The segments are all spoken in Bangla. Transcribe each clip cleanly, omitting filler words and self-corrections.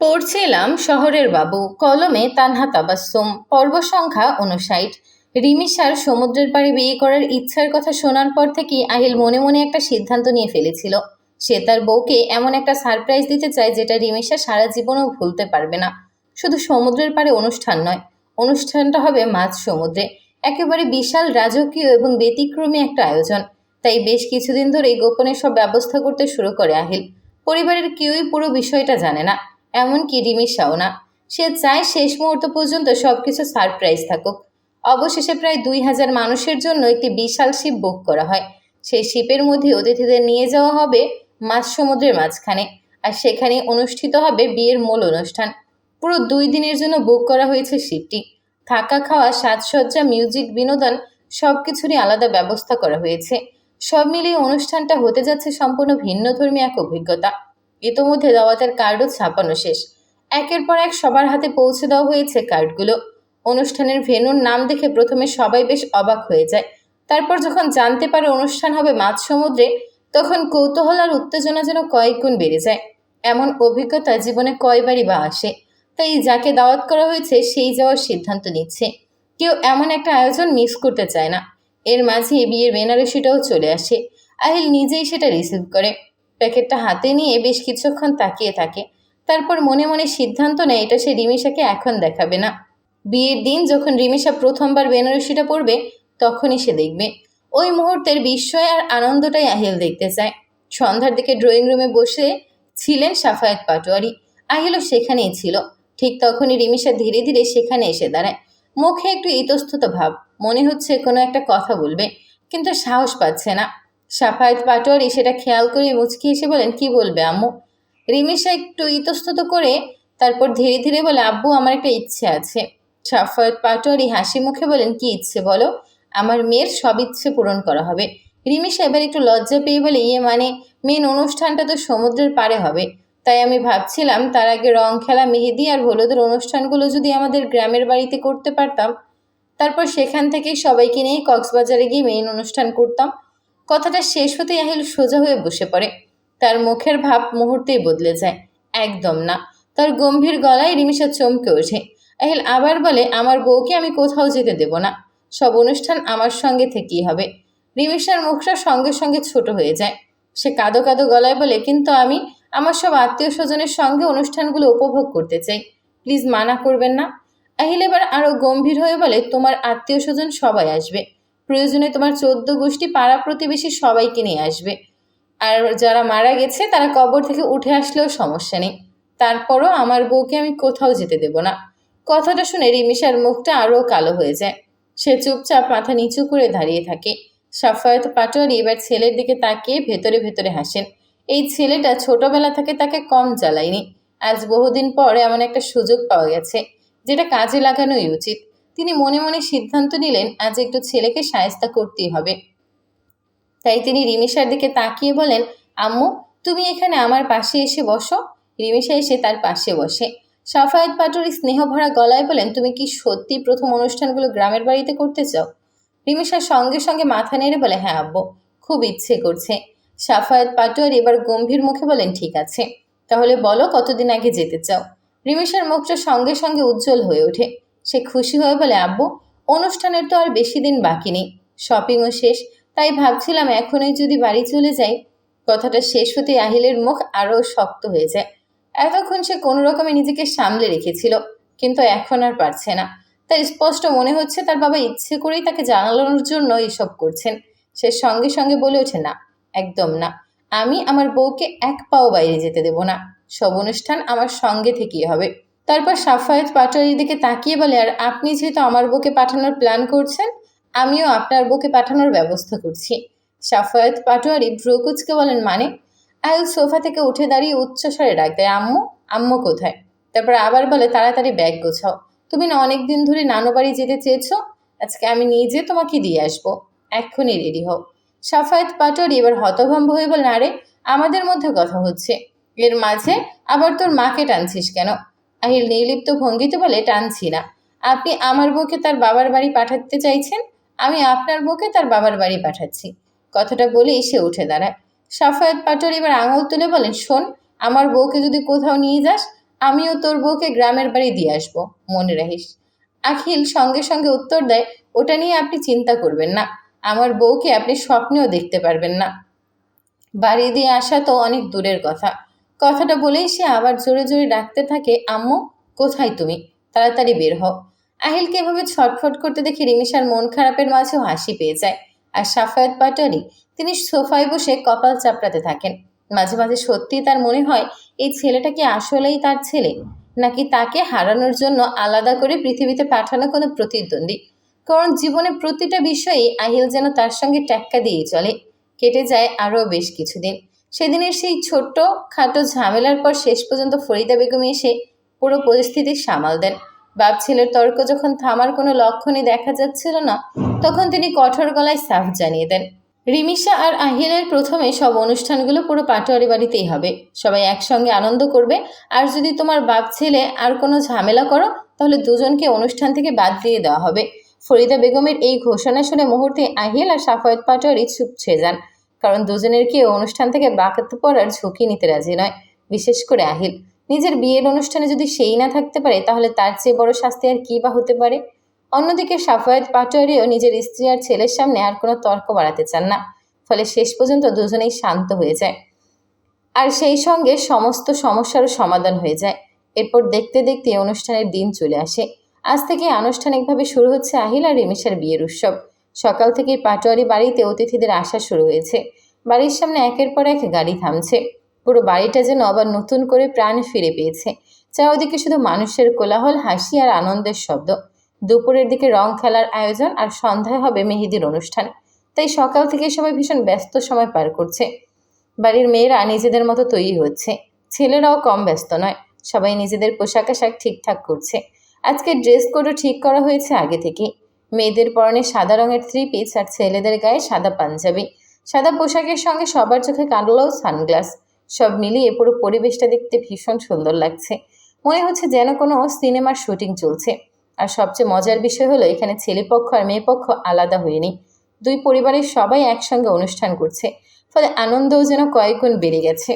পড়ছিলাম শহরের বাবু, কলমে তানহা তাবাস্সুম, পর্ব সংখ্যা ৫৯। রিমিশার সমুদ্রের পাড়ে বিয়ে করার ইচ্ছার কথা শোনার পর থেকেই আহিল মনে মনে একটা সিদ্ধান্ত নিয়ে ফেলেছিল। সে তার বউকে এমন একটা সারপ্রাইজ দিতে চায় যেটা রিমিশা সারা জীবনও ভুলতে পারবে না। শুধু সমুদ্রের পাড়ে অনুষ্ঠান নয়, অনুষ্ঠানটা হবে মাঝ সমুদ্রে, একেবারে বিশাল, রাজকীয় এবং ব্যতিক্রমী একটা আয়োজন। তাই বেশ কিছুদিন ধরেই গোপনে সব ব্যবস্থা করতে শুরু করে আহিল। পরিবারের কেউই পুরো বিষয়টা জানে না, এমনকি রিমিশাও না। সে চায় শেষ মুহূর্ত পর্যন্ত সবকিছু সারপ্রাইজ থাকুক। অবশেষে প্রায় ২,০০০ মানুষের জন্য একটি বিশাল শিপ বুক করা হয়। সেই শিপের মধ্যে অতিথিদের নিয়ে যাওয়া হবে মাঝ সমুদ্রের মাঝখানে, আর সেখানে অনুষ্ঠিত হবে বিয়ের মূল অনুষ্ঠান। পুরো ২ দিনের জন্য বুক করা হয়েছে শিপটি। থাকা, খাওয়া, সাজসজ্জা, মিউজিক, বিনোদন সবকিছুরই আলাদা ব্যবস্থা করা হয়েছে। সব মিলিয়ে অনুষ্ঠানটা হতে যাচ্ছে সম্পূর্ণ ভিন্নধর্মী এক অভিজ্ঞতা। ইতোমধ্যে দাওয়াতের কার্ডও ছাপানো শেষ। একের পর এক সবার হাতে পৌঁছে দেওয়া হয়েছে কার্ডগুলো। অনুষ্ঠানের ভেন্যুর নাম দেখে প্রথমে সবাই বেশ অবাক হয়ে যায়। তারপর যখন জানতে পারে অনুষ্ঠান হবে মাঝ সমুদ্রে, তখন কৌতূহল আর উত্তেজনা যেন কয়েক গুণ বেড়ে যায়। এমন অভিজ্ঞতা জীবনে কয়বারই বা আসে। তাই যাকে দাওয়াত করা হয়েছে সেই যাওয়ার সিদ্ধান্ত নিচ্ছে। কেউ এমন একটা আয়োজন মিস করতে চায় না। এর মাঝে বিয়ের বেনারসিটাও চলে আসে। আহিল নিজেই সেটা রিসিভ করে। প্যাকেটটা হাতে নিয়ে বেশ কিছুক্ষণ তাকিয়ে থাকে। তারপর মনে মনে সিদ্ধান্ত নেয় এটা সে রিমিশাকে এখন দেখাবে না। বিয়ের দিন যখন রিমিশা প্রথমবার বেনারসিটা পরবে, তখনই সে দেখবে। ওই মুহূর্তের বিস্ময় আর আনন্দটাই আহিল দেখতে চায়। সন্ধ্যার দিকে ড্রয়িং রুমে বসে ছিলেন সাফায়েত পাটোয়ারি। আহিলও সেখানেই ছিল। ঠিক তখনই রিমিশা ধীরে ধীরে সেখানে এসে দাঁড়ায়। মুখে একটু ইতস্তত ভাব, মনে হচ্ছে কোনো একটা কথা বলবে, কিন্তু সাহস পাচ্ছে না। সাফায়েত পাটোয়ারি সেটা খেয়াল করে মুচকি এসে বলেন, কি বলবে আম্মু? রিমিশা একটু ইতস্তত করে তারপর ধীরে ধীরে বলে, আব্বু, আমার একটা ইচ্ছে আছে। সাফায়েত পাটোয়ারি হাসি মুখে বলেন, কি ইচ্ছে বলো? আমার মেয়ের সব ইচ্ছে পূরণ করা হবে। রিমিশা এবার একটু লজ্জা পেয়ে বলে, ইয়ে মানে, মেন অনুষ্ঠানটা তো সমুদ্রের পাড়ে হবে। তাই আমি ভাবছিলাম তার আগে রং খেলা, মেহেদি আর হলুদের অনুষ্ঠানগুলো যদি আমাদের গ্রামের বাড়িতে করতে পারতাম, তারপর সেখান থেকেই সবাইকে নিয়ে কক্সবাজারে গিয়ে মেইন অনুষ্ঠান করতাম। কথাটা শেষ হতেই আহিল সোজা হয়ে বসে পড়ে। তার মুখের ভাব মুহূর্তেই বদলে যায়। একদম না। তার গম্ভীর গলায় রিমিশা চমকে ওঠে। আহিল আবার বলে, আমার বউকে আমি কোথাও যেতে দেব না। সব অনুষ্ঠান আমার সঙ্গে থেকেই হবে। রিমিশার মুখটা সঙ্গে সঙ্গে ছোট হয়ে যায়। সে কাঁদো কাঁদো গলায় বলে, কিন্তু আমি আমার সব আত্মীয় স্বজনের সঙ্গে অনুষ্ঠানগুলো উপভোগ করতে চাই। প্লিজ মানা করবেন না। আহিল এবার আরও গম্ভীর হয়ে বলে, তোমার আত্মীয় স্বজন সবাই আসবে। প্রয়োজনে তোমার ১৪ গোষ্ঠী, পাড়া প্রতিবেশী সবাইকে নিয়ে আসবে। আর যারা মারা গেছে তারা কবর থেকে উঠে আসলেও সমস্যা নেই। তারপরও আমার বউকে আমি কোথাও যেতে দেব না। কথাটা শুনে রিমিশার মুখটা আরও কালো হয়ে যায়। সে চুপচাপ মাথা নিচু করে দাঁড়িয়ে থাকে। সাফায়েত পাটোয়ারি এবার ছেলের দিকে তাকিয়ে ভেতরে ভেতরে হাসেন। এই ছেলেটা ছোটবেলা থেকে তাকে কম জ্বালায়নি। আজ বহুদিন পর এমন একটা সুযোগ পাওয়া গেছে, যেটা কাজে লাগানোই উচিত। তিনি মনে মনে সিদ্ধান্ত নিলেন আজ একটু ছেলেকে শায়েস্তা করতেই হবে। তাই তিনি রিমিশার দিকে তাকিয়ে বলেন, আম্মু, তুমি এখানে আমার পাশে এসে বসো। রিমিশা এসে তার পাশে বসে। সাফায়েত পাটোয়ারি স্নেহভরা গলায় বলেন, তুমি কি সত্যি প্রথম অনুষ্ঠানগুলো গ্রামের বাড়িতে করতে চাও? রিমিশা সঙ্গে সঙ্গে মাথা নেড়ে বলে, হ্যাঁ আব্বু, খুব ইচ্ছে করছে। সাফায়েত পাটোয়ারি এবার গম্ভীর মুখে বলেন, ঠিক আছে, তাহলে বলো কতদিন আগে যেতে চাও? রিমিশার মুখটা সঙ্গে সঙ্গে উজ্জ্বল হয়ে ওঠে। সে খুশি হয়ে বলে, আব্বু, অনুষ্ঠানের তো আর বেশি দিন বাকি নেই, শপিংও শেষ। তাই ভাবছিলাম এখনই যদি বাড়ি চলে যাই। কথাটা শেষ হতে আহিলের মুখ আরও শক্ত হয়ে যায়। এতক্ষণ সে কোনো রকমে নিজেকে সামলে রেখেছিল, কিন্তু এখন আর পারছে না। তার স্পষ্ট মনে হচ্ছে তার বাবা ইচ্ছে করেই তাকে জানানোর জন্য এসব করছেন। সে সঙ্গে সঙ্গে বলে ওঠে, না, একদম না। আমি আমার বউকে এক পাও বাইরে যেতে দেব না। সব অনুষ্ঠান আমার সঙ্গে থেকেই হবে। তারপর সাফায়েত পাটোয়ারির দিকে তাকিয়ে বলে, আর আপনি যেহেতু আমার বউকে পাঠানোর প্ল্যান করছেন, আমিও আপনার বউকে পাঠানোর ব্যবস্থা করছি। সাফায়েত পাটোয়ারি ভ্রু কুঁচকে বলেন, মানে? আহিল সোফা থেকে উঠে দাঁড়িয়ে উচ্চস্বরে ডাক দেয়, আম্মু, আম্মু কোথায়? তারপর আবার বলে, তাড়াতাড়ি ব্যাগ গোছাও। তুমি না অনেক দিন ধরে নানু বাড়ি যেতে চেয়েছো। আজকে আমি নিজে তোমাকে দিয়ে আসবো। এক্ষুনি রেডি হও। সাফায়েত পাটোয়ারি এবার হতভম্ব হয়ে বলেন, আরে, আমাদের মধ্যে কথা হচ্ছে, এর মাঝে আবার তোর মাকে টানছিস কেন? আহিল নির্লিপ্ত ভঙ্গিতে বলে, টানছি না। আপনি আমার বউকে তার বাবার বাড়ি পাঠাতে চাইছেন, আমি আপনার বউকে তার বাবার বাড়ি পাঠাচ্ছি। কথাটা বলেই সে উঠে দাঁড়ায়। সাফায়েত পাটোয়ারি এবার আঙুল তুলে বলেন, শোন, আমার বউকে যদি কোথাও নিয়ে যাস, আমিও তোর বউকে গ্রামের বাড়ি দিয়ে আসবো, মনে রাখিস। আখিল সঙ্গে সঙ্গে উত্তর দেয়, ওটা নিয়ে আপনি চিন্তা করবেন না, আমার বউকে আপনি স্বপ্নেও দেখতে পারবেন না। বাড়ি দিয়ে আসা তো অনেক দূরের কথা। কথাটা বলেই সে আবার জোরে জোরে ডাকতে থাকে, আম্মু কোথায় তুমি, তাড়াতাড়ি বের হও। আহিলকে এভাবে ছটফট করতে দেখে রিমিশার মন খারাপের মাঝেও হাসি পেয়ে যায়। আর সাফায়াত পাটোয়ারি, তিনি সোফায় বসে কপাল চাপড়াতে থাকেন। মাঝে মাঝে সত্যিই তার মনে হয় এই ছেলেটা কি আসলেই তার ছেলে, নাকি তাকে হারানোর জন্য আলাদা করে পৃথিবীতে পাঠানো কোনো প্রতিদ্বন্দ্বী। কারণ জীবনে প্রতিটা বিষয়েই আহিল যেন তার সঙ্গে টেক্কা দিয়েই চলে। কেটে যায় আরও বেশ কিছুদিন। সেদিনের সেই ছোট্ট খাটো ঝামেলার পর শেষ পর্যন্ত ফরিদা বেগম এসে পুরো পরিস্থিতি সামাল দেন। বাপ ছেলের তর্ক যখন থামার কোনো লক্ষণই দেখা যাচ্ছিল না, তখন তিনি কঠোর গলায় সাফ জানিয়ে দেন, রিমিশা আর আহিলের প্রথমে সব অনুষ্ঠানগুলো পুরো পাটোয়ারি বাড়িতেই হবে। সবাই একসঙ্গে আনন্দ করবে। আর যদি তোমার বাপ ছেলে আর কোনো ঝামেলা করো, তাহলে দুজনকে অনুষ্ঠান থেকে বাদ দিয়ে দেওয়া হবে। ফরিদা বেগমের এই ঘোষণা শুনে মুহূর্তে আহিল আর সাফায়াত পাটোয়ারি চুপ ছেয়ে যান। কারণ দুজনের কেউ অনুষ্ঠান থেকে বাদ পড়ার ঝুঁকি নিতে রাজি নয়। বিশেষ করে আহিল। নিজের বিয়ের অনুষ্ঠানে যদি সেই না থাকতে পারে, তাহলে তার চেয়ে বড় শাস্তি আর কী বা হতে পারে। অন্যদিকে সাফায়াত পাটোয়ারিও নিজের স্ত্রী আর ছেলের সামনে আর কোনো তর্ক বাড়াতে চান না। ফলে শেষ পর্যন্ত দুজনেই শান্ত হয়ে যায়। আর সেই সঙ্গে সমস্ত সমস্যারও সমাধান হয়ে যায়। এরপর দেখতে দেখতে অনুষ্ঠানের দিন চলে আসে। আজ থেকে আনুষ্ঠানিকভাবে শুরু হচ্ছে আহিল আর রিমিশার বিয়ের উৎসব। সকাল থেকেই পাটোয়ারি বাড়িতে অতিথিদের আসা শুরু হয়েছে। বাড়ির সামনে একের পর এক গাড়ি থামছে। পুরো বাড়িটা যেন আবার নতুন করে প্রাণ ফিরে পেয়েছে। চারদিকে শুধু মানুষের কোলাহল, হাসি আর আনন্দের শব্দ। দুপুরের দিকে রং খেলার আয়োজন, আর সন্ধ্যায় হবে মেহেদির অনুষ্ঠান। তাই সকাল থেকে সবাই ভীষণ ব্যস্ত সময় পার করছে। বাড়ির মেয়েরা নিজেদের মতো তৈরি হচ্ছে। ছেলেরাও কম ব্যস্ত নয়। সবাই নিজেদের পোশাক আশাক ঠিকঠাক করছে। আজকে ড্রেস কোডও ঠিক করা হয়েছে আগে থেকেই। মেয়েদের পরনে সাদা রঙের থ্রি পিস আর ছেলেদের গায়ে সাদা পাঞ্জাবি। সাদা পোশাকের সঙ্গে সবার চোখে কালো সানগ্লাস। সব মিলিয়ে পুরো পরিবেশটা দেখতে ভীষণ সুন্দর লাগছে। মনে হচ্ছে যেন কোনো সিনেমার শুটিং চলছে। আর সবচেয়ে মজার বিষয় হলো, এখানে ছেলেপক্ষ আর মেয়েপক্ষ আলাদা হয়নি। দুই পরিবারের সবাই একসঙ্গে অনুষ্ঠান করছে। ফলে আনন্দও যেন কয়েকগুণ বেড়ে গেছে।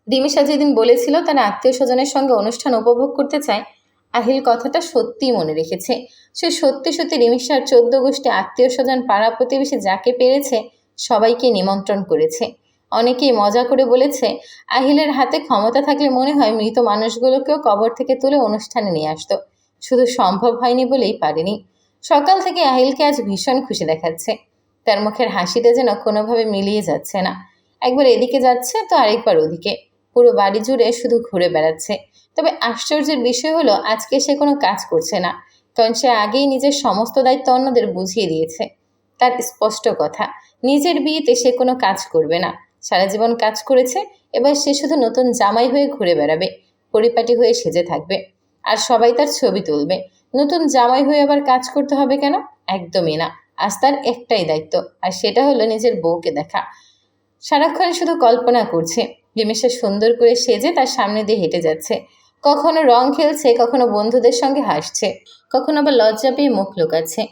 রিমিশা যেদিন বলেছিল তার আত্মীয় স্বজনের সঙ্গে অনুষ্ঠান উপভোগ করতে চায়, আহিল কথাটা সত্যিই মনে রেখেছে। সে সত্যি সত্যি রিমিশার 14 গোষ্ঠী আত্মীয় স্বজন, পাড়া প্রতিবেশী যাকে পেরেছে সবাইকে নিমন্ত্রণ করেছে। অনেকেই মজা করে বলেছে, আহিলের হাতে ক্ষমতা থাকলে মনে হয় মৃত মানুষগুলোকেও কবর থেকে তুলে অনুষ্ঠানে নিয়ে আসতো। শুধু সম্ভব হয়নি বলেই পারেনি। সকাল থেকে আহিলকে আজ ভীষণ খুশি দেখাচ্ছে। তার মুখের হাসিটা যেন কোনোভাবে মিলিয়ে যাচ্ছে না। একবার এদিকে যাচ্ছে তো আরেকবার ওদিকে। পুরো বাড়ি জুড়ে শুধু ঘুরে বেড়াচ্ছে। তবে আশ্চর্যের বিষয় হলো, আজকে সে কোনো কাজ করছে না। কারণ সে আগেই নিজের সমস্ত দায়িত্ব অন্যদের বুঝিয়ে দিয়েছে। তার স্পষ্ট কথা, নিজের বিয়েতে সে কোনো কাজ করবে না। সারা জীবন কাজ করেছে, এবার সে শুধু নতুন জামাই হয়ে ঘুরে বেড়াবে, পরিপাটি হয়ে সেজে থাকবে। আর সবাই তার ছবি তুলবে। নতুন জামাই হয়ে আবার কাজ করতে হবে কেন? একদমই না। আজ তার একটাই দায়িত্ব, আর সেটা হলো নিজের বউকে দেখা। সারাক্ষণ শুধু কল্পনা করছে রিমিশা সুন্দর করে সেজে তার সামনে দিয়ে হেঁটে যাচ্ছে। কখনো রং খেলছে, কখনো বন্ধুদের সঙ্গে হাসছে, কখনো আবার লজ্জা পেয়ে মুখ লুকাচ্ছে।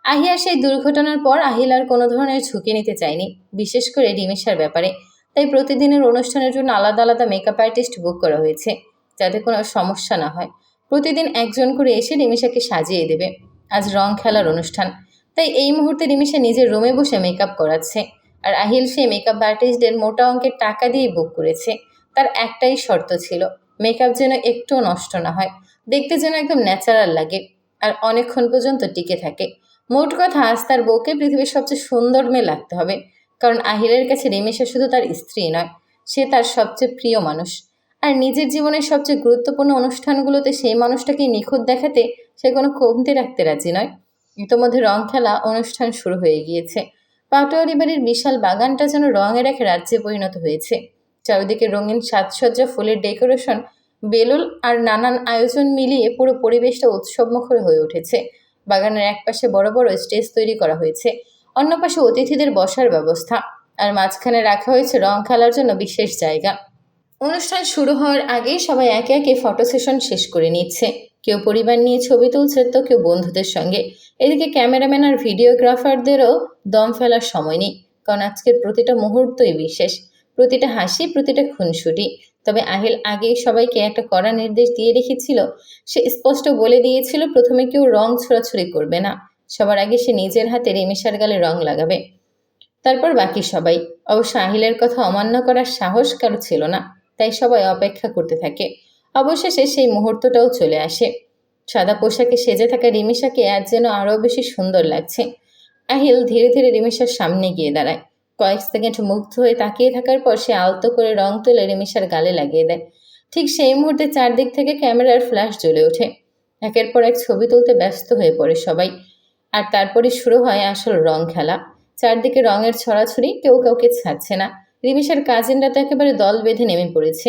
আহিয়ার সেই দুর্ঘটনার পর আহিল আর কোনো ধরনের ঝুঁকি নিতে চায়নি, বিশেষ করে রিমিশার ব্যাপারে। তাই প্রতিদিনের অনুষ্ঠানের জন্য আলাদা আলাদা মেকআপ আর্টিস্ট বুক করা হয়েছে, যাতে কোনো সমস্যা না হয়। প্রতিদিন একজন করে এসে রিমিশাকে সাজিয়ে দেবে। আজ রং খেলার অনুষ্ঠান, তাই এই মুহূর্তে রিমিশা নিজের রুমে বসে মেকআপ করাচ্ছে। আর আহিল সেই মেকআপ আর্টিস্টদের মোটা অঙ্কের টাকা দিয়ে বুক করেছে। তার একটাই শর্ত ছিল, মেকআপ যেন একটুও নষ্ট না হয়, দেখতে যেন একদম ন্যাচারাল লাগে, আর অনেকক্ষণ পর্যন্ত টিকে থাকে। মোট কথা, আজ তার বউকে পৃথিবীর সবচেয়ে সুন্দর মেয়ে লাগতে হবে। কারণ আহিলের কাছে রিমিশা শুধু তার স্ত্রী নয়, সে তার সবচেয়ে প্রিয় মানুষ। আর নিজের জীবনের সবচেয়ে গুরুত্বপূর্ণ অনুষ্ঠানগুলোতে সেই মানুষটাকে নিখুঁত দেখাতে সে কোনো কমতি রাখতে রাজি নয়। ইতোমধ্যে রং খেলা অনুষ্ঠান শুরু হয়ে গিয়েছে। পাটোয়ারি বাড়ির বিশাল বাগানটা যেন রঙের এক রাজ্যে পরিণত হয়েছে। চারিদিকে রঙিন সাজসজ্জা, ফুলের ডেকোরেশন, বেলুন আর নানান আয়োজন মিলিয়ে পুরো পরিবেশটা উৎসবমুখর হয়ে উঠেছে। বাগানের একপাশে বড় বড় স্টেজ তৈরি করা হয়েছে, অন্য পাশে অতিথিদের বসার ব্যবস্থা, আর মাঝখানে রাখা হয়েছে রং খেলার জন্য বিশেষ জায়গা। অনুষ্ঠান শুরু হওয়ার আগেই সবাই একে একে ফটো সেশন শেষ করে নিচ্ছে। কেউ পরিবার নিয়ে ছবি তুলছে, তো কেউ বন্ধুদের সঙ্গে। এদিকে ক্যামেরাম্যান আর ভিডিওগ্রাফারদেরও দম ফেলার সময় নেই, কারণ আজকের প্রতিটা মুহূর্তই বিশেষ। প্রতিটা হাসি, প্রতিটা খুনসুটি। তবে আহিল আগেই সবাইকে একটা কড়া নির্দেশ দিয়ে রেখেছিল। সে স্পষ্ট বলে দিয়েছিল প্রথমে কেউ রং ছোড়াছুড়ি করবে না, সবার আগে সে নিজের হাতে রিমিশার গালে রং লাগাবে, তারপর বাকি সবাই। অবশ্য আহিলের কথা অমান্য করার সাহস কারো ছিল না, তাই সবাই অপেক্ষা করতে থাকে। অবশেষে সেই মুহূর্তটাও চলে আসে। সাদা পোশাকে সেজে থাকা রিমিশাকে আজ যেন আরও বেশি সুন্দর লাগছে। আহিল ধীরে ধীরে রিমিশার সামনে গিয়ে দাঁড়ায়। কয়েক সেকেন্ড মুগ্ধ হয়ে তাকিয়ে থাকার পর সে আলতো করে রং তুলে রিমিশার গালে লাগিয়ে দেয়। ঠিক সেই মুহূর্তে চারদিক থেকে ক্যামেরার ফ্ল্যাশ জ্বলে ওঠে। একের পর এক ছবি তুলতে ব্যস্ত হয়ে পড়ে সবাই। আর তারপরে শুরু হয় আসল রং খেলা। চারদিকে রঙের ছড়াছড়ি, কেউ কাউকে ছাড়ছে না। রিমিশার কাজিনরা তো একেবারে দল বেঁধে নেমে পড়েছে।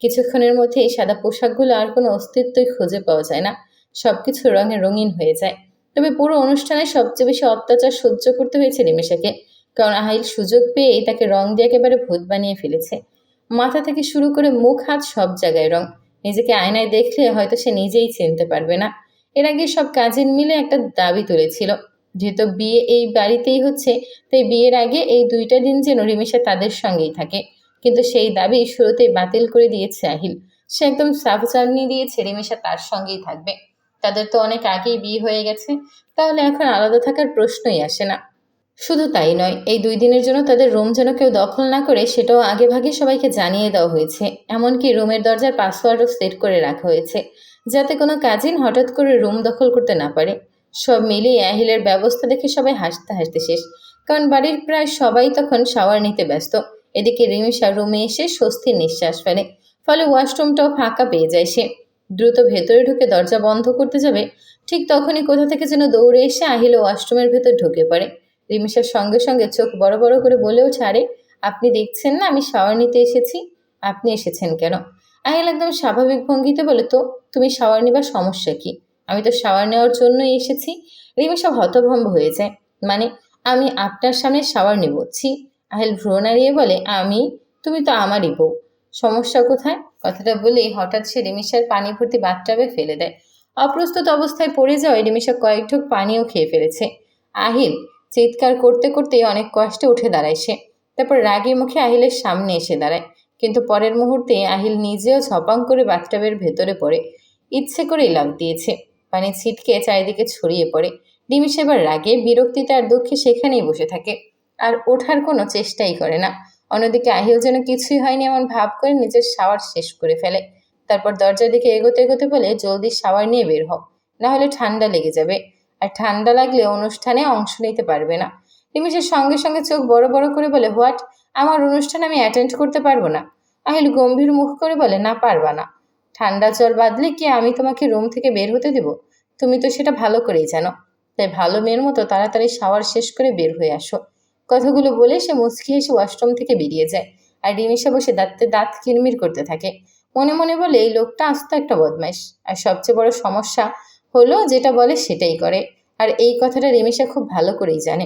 কিছুক্ষণের মধ্যে এই সাদা পোশাকগুলো আর কোনো অস্তিত্বই খুঁজে পাওয়া যায় না, সবকিছু রঙে রঙিন হয়ে যায়। তবে পুরো অনুষ্ঠানে সবচেয়ে বেশি অত্যাচার সহ্য করতে হয়েছে রিমিশাকে, কারণ আহিল সুযোগ পেয়েই তাকে রং দিয়ে একেবারে ভূত বানিয়ে ফেলেছে। মাথা থেকে শুরু করে মুখ হাত সব জায়গায় রং। নিজেকে আয়নায় দেখলে হয়তো সে নিজেই চিনতে পারবে না। এর আগে সব কাজিন মিলে একটা দাবি তুলেছিল, যেহেতু বিয়ে এই বাড়িতেই হচ্ছে, তাই বিয়ের আগে এই 2টা দিন যেন রিমিশা তাদের সঙ্গেই থাকে। কিন্তু সেই দাবি শুরুতেই বাতিল করে দিয়েছে আহিল। সে একদম সাফ জানিয়ে দিয়েছে রিমিশা তার সঙ্গেই থাকবে। তাদের তো অনেক আগেই বিয়ে হয়ে গেছে, তাহলে এখন আলাদা থাকার প্রশ্নই আসে না। শুধু তাই নয়, এই 2 দিনের জন্য তাদের রুম যেন কেউ দখল না করে সেটাও আগেভাগে সবাইকে জানিয়ে দেওয়া হয়েছে। এমনকি রুমের দরজার পাসওয়ার্ডও সেট করে রাখা হয়েছে, যাতে কোনো কাজিন হঠাৎ করে রুম দখল করতে না পারে। সব মিলিয়ে আহিলের ব্যবস্থা দেখে সবাই হাসতে হাসতে শেষ, কারণ বাড়ির প্রায় সবাই তখন শাওয়ার নিতে ব্যস্ত। এদিকে রিমিশা রুমে এসে স্বস্তির নিঃশ্বাস ফেলে, ফলে ওয়াশরুমটাও ফাঁকা পেয়ে যায় সে। দ্রুত ভেতরে ঢুকে দরজা বন্ধ করতে যাবে, ঠিক তখনই কোথা থেকে যেন দৌড়ে এসে আহিল ওয়াশরুমের ভেতর ঢুকে পড়ে। রিমিশার সঙ্গে সঙ্গে চোখ বড় বড় করে বলে ওঠে, আরে আপনি দেখছেন না আমি শাওয়ার নিতে এসেছি, আপনি এসেছেন কেন? আহিল একদম স্বাভাবিক ভঙ্গিতে বলে, তো তুমি শাওয়ার নিবার সমস্যা কি? আমি তো শাওয়ার নেওয়ার জন্যই এসেছি। রিমিশা হতভম্ব হয়ে যায়, মানে আমি আপনার সামনে শাওয়ার নিব? ছি। আহিল ভ্রু নাড়িয়ে বলে, তুমি তো আমারই বউ, সমস্যা কোথায়? কথাটা বলেই হঠাৎ সে রিমিশার পানি ভর্তি বাথটাবে ফেলে দেয়। অপ্রস্তুত অবস্থায় পড়ে যাওয়ায় রিমিশা কয়েক ঢোক পানিও খেয়ে ফেলেছে। আহিল চিৎকার করতে করতেই অনেক কষ্টে উঠে দাঁড়ায় সে। তারপর রাগী মুখে আহিলের সামনে এসে দাঁড়ায়, কিন্তু পরের মুহূর্তে আহিল নিজেও ঝপাং করে বাথটাবের ভেতরে পড়ে। ইচ্ছে করেই লাফ দিয়েছে, পানি ছিটকে চারিদিকে ছড়িয়ে পড়ে। রিমিশা এবার রাগে, বিরক্তিতে আর দুঃখে সেখানেই বসে থাকে, আর ওঠার কোনো চেষ্টাই করে না। অন্যদিকে আহিল যেন কিছুই হয়নি এমন ভাব করে নিজের শাওয়ার শেষ করে ফেলে। তারপর দরজার দিকে এগোতে এগোতে বলে, জলদি শাওয়ার নিয়ে বের হও, না হলে ঠান্ডা লেগে যাবে, আর ঠান্ডা লাগলে অনুষ্ঠানে অংশ নিতে পারবে না। রিমিশের সঙ্গে সঙ্গে চোখ বড় বড় করে বলে, হোয়াট? আমার অনুষ্ঠান আমি অ্যাটেন্ড করতে পারবো না? আহিল গম্ভীর মুখ করে বলে, না পারবা না। ঠান্ডা জ্বর বাঁধলে কি আমি তোমাকে রুম থেকে বের হতে দেব? তুমি তো সেটা ভালো করেই জানো। তাই ভালো মেয়ের মতো তাড়াতাড়ি শাওয়ার শেষ করে বের হয়ে আসো। কথাগুলো বলে সে মুচকি হেসে ওয়াশরুম থেকে বেরিয়ে যায়। আর রিমিশা বসে দাঁতে দাঁত কিরমির করতে থাকে। মনে মনে বলে, এই লোকটা আস্ত একটা বদমাইশ। আর সবচেয়ে বড় সমস্যা হলো যেটা বলে সেটাই করে। আর এই কথাটা রিমিশা খুব ভালো করেই জানে।